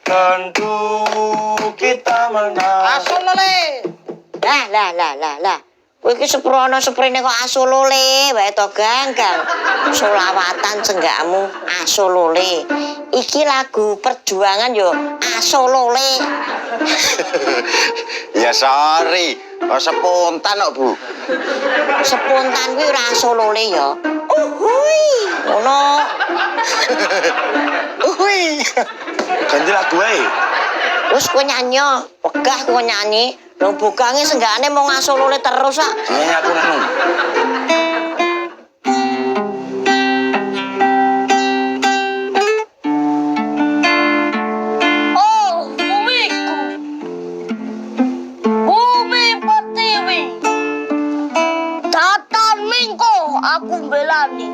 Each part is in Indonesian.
Tentu kita menang. Asolole. Lah. Kowe iki seprono seprene kok asolole wae to ganggang. Solawatan senggakmu asolole. Iki lagu perjuangan yo asolole. Ya sorry, kok spontan kok Bu. Spontan kuwi ora asolole ya. Uhui, ngono. Uhui. Ganti lagu ae. Wis kowe nyanyi, pegah kowe nyanyi. Lho bukange senggakane mau ngasolole terus sak. Nyanyi aku nang. Oh, bumiku. Bumi pertiwi. Tatan mingko aku belani.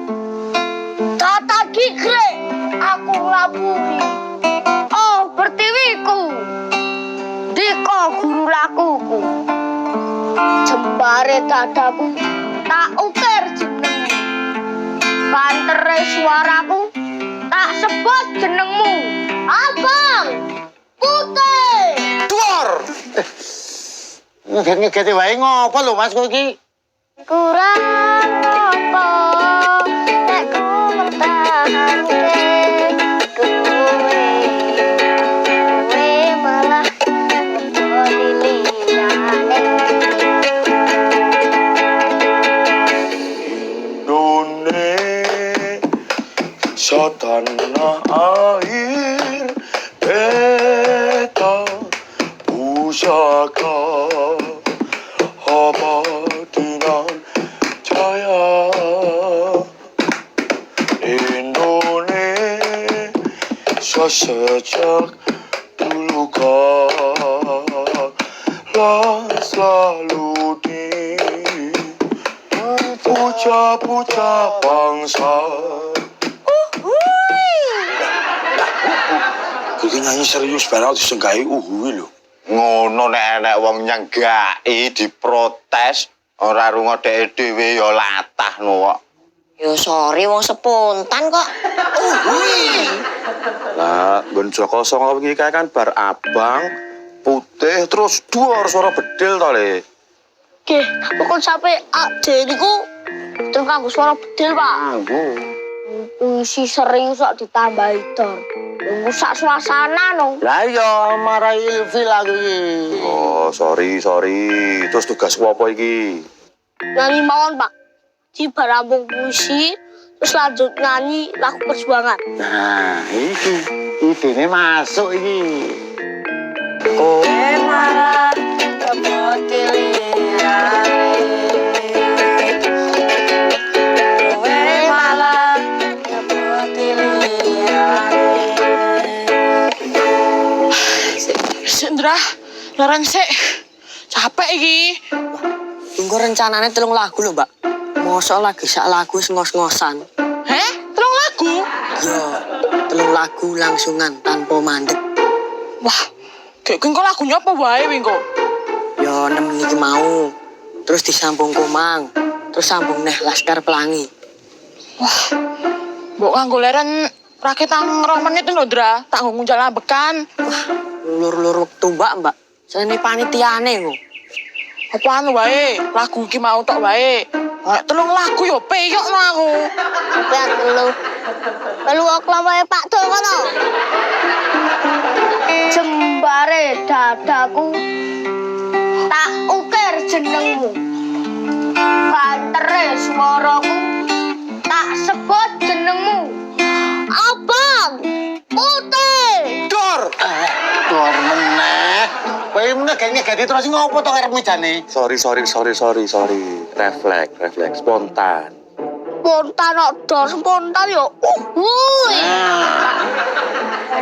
Tata kikre aku laburi. Oh, pertiwiku. Diko guru lakuku. Jembare dadaku tak ukir jenengmu. Bantere suaraku tak sebut jenengmu. Abang Putih. Duar. Ngegeti wae ngopo lho Mas kowe iki? Kurang apa nek ku mertahanke kowe malah liyane Indonesia tanah air beta pusaka abadinan jaya Indonesia sejak dulu kala selalu dipuja-puja bangsa. Iki nyanyi serius banget disenggahi uhui lho. Ngono nek enek wong nyenggaki diprotes ora rungo dhek dhewe ya latah no kok. Yo sorry wong spontan kok. Lah, nggon Joko Songo iki kae kan bar abang, putih terus duar suara bedil to le. Nggih, pokok sampe ade niku terus kanggo suara bedil, Pak. Puisi serius kok ditambahi dor. Rusak suasana no. Lah iya marai ilfil lagi iki. Oh, sorry. Terus tugas apa iki? Nyanyi mawon, Pak. Di barambung puisi terus lanjut nyanyi lagu perjuangan. Nah, iki idene masuk iki. Kowe marah kepoti liyane. Kowe malah kepoti liyane. Sindra, larang sik. Capek iki. Tunggu rencanane 3 lagu lho, Mbak. Mosok lagi sak lagu wis ngos-ngosan. Heh, 3 lagu? Yo, 3 lagu langsungan tanpa mandek. Wah, kayak kengko lagunya apa wae wingko? Yo nemen iki mau. Terus disambung Komang. Terus sambung neh Laskar Pelangi. Mbok nganggo leren rakit tang 2 menit lho, Dra. Tak nggo ngunjal ambekan. Lur-lur wektu Mbak. Sene panitiane kok. Apaan wae? Lagu iki mau tok wae. Nek 3 lagu yo peyok no aku. Ya telu oklawae Pak Dol kono. Jembare dadaku tak ukir jenengmu. Bantere suaraku tak sebut jenengmu. Abang Putih. Dor. Dor meneh. Kowe meneh ngegeti terus ngopo to karep mejane? Sorry. Refleks, spontan. Spontan kok spontan yo. Wuih.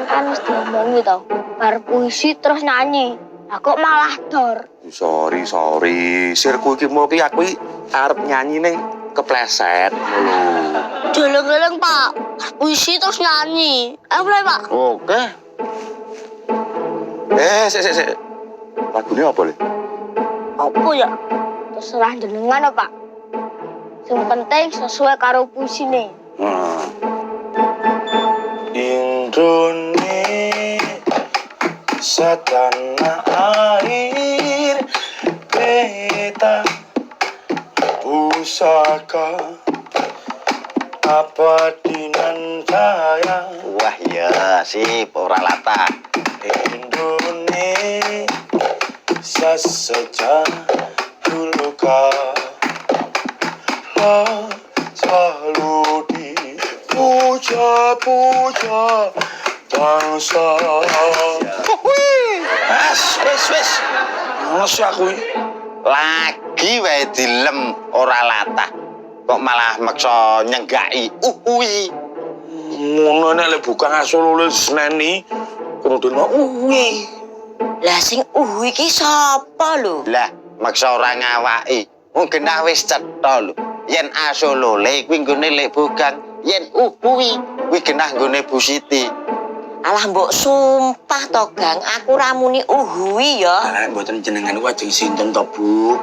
Kan mesti ngomongi to. Bar puisi terus nyanyi. Lah kok malah dor. Sorry. Sirku iki mau ki aku arep nyanyi ning kepleset lho. Deleng-deleng Pak. Puisi terus nyanyi. Ayo mulai Pak. Oke. Sik. Lagune apa le? Apa ya? Terserah jenengan Pak. Yang penting sesuai karo puisine. setanah air peta pusaka apa dinan saya. Wah ya sip ora lata Indonesia sejak dulu kala selalu dipuja-puja bangsa. Wes. Ngono aku lagi wae dilem ora latah. Kok malah maksa nyenggaki uwi. Ngono nek lek buka asal seneni kudu mau uwi. Lah sing iki sapa lho? Lah maksa ora ngawaki. Wong genah wis cetha lho. Yen asolole kuwi nggone lek bugang, yen uwi kuwi genah nggone Bu Siti. Alah mbok sumpah to, Gang, aku ramuni uhui ya. Lah mboten jenengan ku ajeng sinten to, Bu?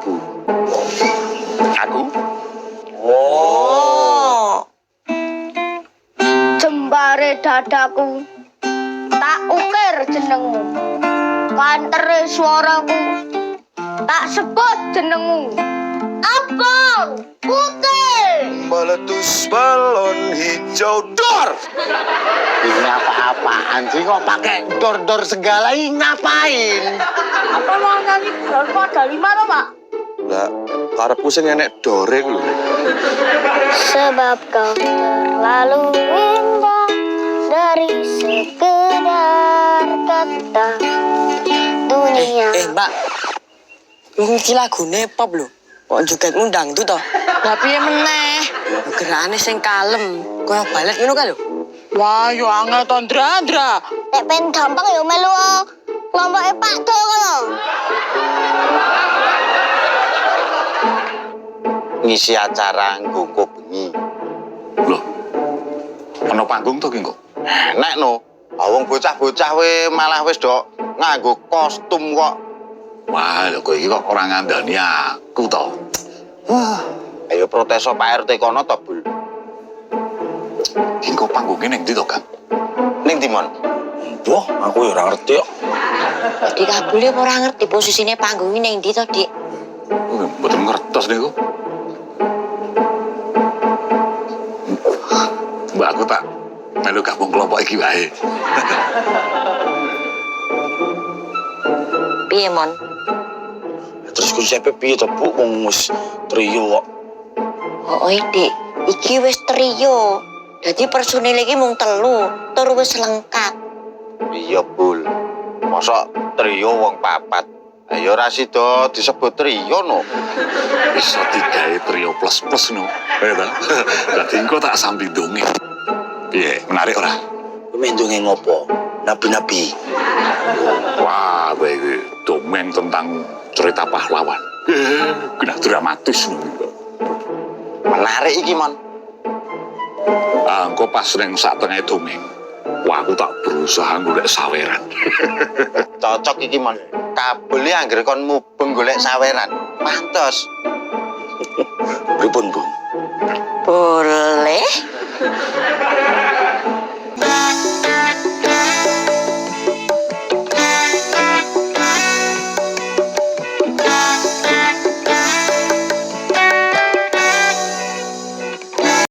Aku. Oh. Jembare dadaku tak ukir jenengmu, kantere suaraku tak sebut jenengmu. Abang putih Meletus balon hijau dor. Ini apa-apaan sih kok pakai dor-dor segala ini ngapain? apa mau nyanyi daripada 5 loh Pak? Lah karepku sing enek dore ku lho. Sebab kau terlalu indah dari sekedar kata dunia. Mbak. Iki lagune pop lho. Kok juga ngundang tuh toh? Lah piye meneh? Gerakane sing kalem, koyo balet ngono kan lho. Wah, yo angel to, Ndra. Nek pengen gampang ya melu kelompoke Pak Do kono. Ngisi acara nggo bengi. Loh, ana panggung to ki kok? Enak no. Wong bocah-bocah we malah wis dok nganggo kostum kok. Wah, lho kowe iki kok ora ngandani aku to. Ayo protes Pak RT kono to, Bul. Iki kok panggunge ning ndi to, Kang? Ning ndi, Mon? Wah, aku ya ora ngerti kok. Dik kabule ora ngerti posisine panggung ning ndi to, Dik. Mboten ngertos niku. Mbak aku tak melu gabung kelompok iki wae. Piye, Mon? Terus konsepnya piye to, Bu? Wong wis trio kok. Oh, Dik, iki wis trio. Dadi personil iki mung 3, tur wis lengkap. Iya, Bul. Masa trio wong 4. Ayo ora sida disebut trio no. Iso digawe trio plus no. Ya ta? Dadi engko tak sambi donge. Piye, menarik ora? Mendunge ngopo? Nabi-nabi. Wah, kowe iki dongeng tentang cerita pahlawan. Kena dramatis no. Menarik iki, Mon. Engko pas ning sak tengah dongeng. Wah, aku tak berusaha golek saweran. Cocok iki, Mon. Kabeli anggere kon mubeng golek saweran. Pantes. Pripun, Bu? Boleh?